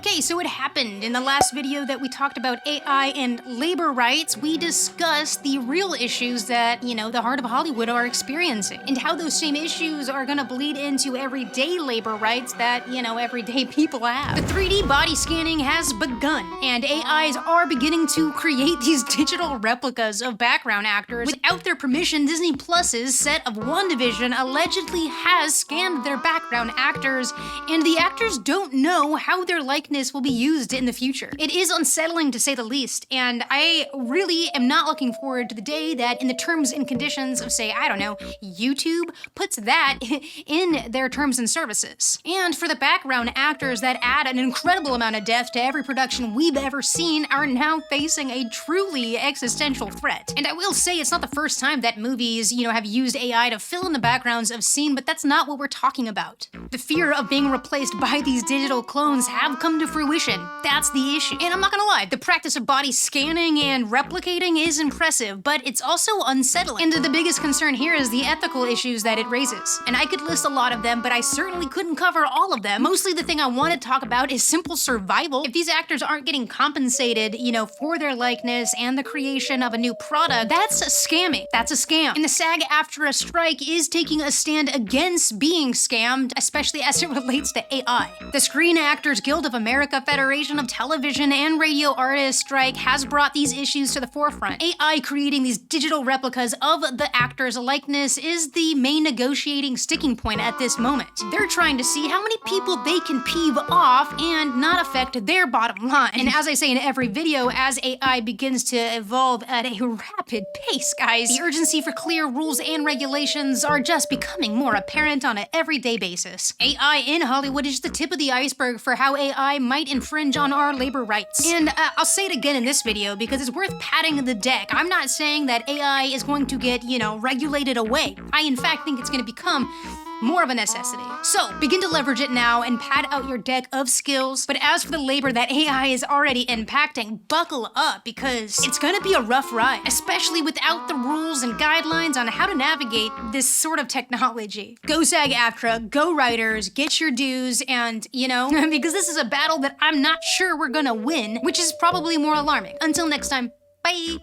Okay, so it happened. In the last video that we talked about AI and labor rights, we discussed the real issues that, the heart of Hollywood are experiencing, and how those same issues are gonna bleed into everyday labor rights that, everyday people have. The 3D body scanning has begun, and AIs are beginning to create these digital replicas of background actors. Without their permission, Disney Plus's set of WandaVision allegedly has scanned their background actors, and the actors don't know how their likeness will be used in the future. It is unsettling to say the least, and I really am not looking forward to the day that in the terms and conditions of, say, I don't know, YouTube puts that in their terms and services. And for the background actors that add an incredible amount of depth to every production we've ever seen are now facing a truly existential threat. And I will say it's not the first time that movies, have used AI to fill in the backgrounds of scene, but that's not what we're talking about. The fear of being replaced by these digital clones have come to fruition. That's the issue. And I'm not gonna lie, the practice of body scanning and replicating is impressive, but it's also unsettling. And the biggest concern here is the ethical issues that it raises. And I could list a lot of them, but I certainly couldn't cover all of them. Mostly the thing I want to talk about is simple survival. If these actors aren't getting compensated, for their likeness and the creation of a new product, that's scamming. That's a scam. And the SAG AFTRA strike is taking a stand against being scammed, especially as it relates to AI. The Screen Actors Guild of America Federation of Television and Radio Artists strike has brought these issues to the forefront. AI creating these digital replicas of the actor's likeness is the main negotiating sticking point at this moment. They're trying to see how many people they can peeve off and not affect their bottom line. And as I say in every video, as AI begins to evolve at a rapid pace, guys, the urgency for clear rules and regulations are just becoming more apparent on an everyday basis. AI in Hollywood is the tip of the iceberg for how AI might infringe on our labor rights. And I'll say it again in this video because it's worth patting the deck. I'm not saying that AI is going to get, regulated away. I in fact think it's going to become more of a necessity. So begin to leverage it now and pad out your deck of skills. But as for the labor that AI is already impacting, buckle up because it's gonna be a rough ride, especially without the rules and guidelines on how to navigate this sort of technology. Go SAG AFTRA, go writers, get your dues, and because this is a battle that I'm not sure we're gonna win, which is probably more alarming. Until next time, bye.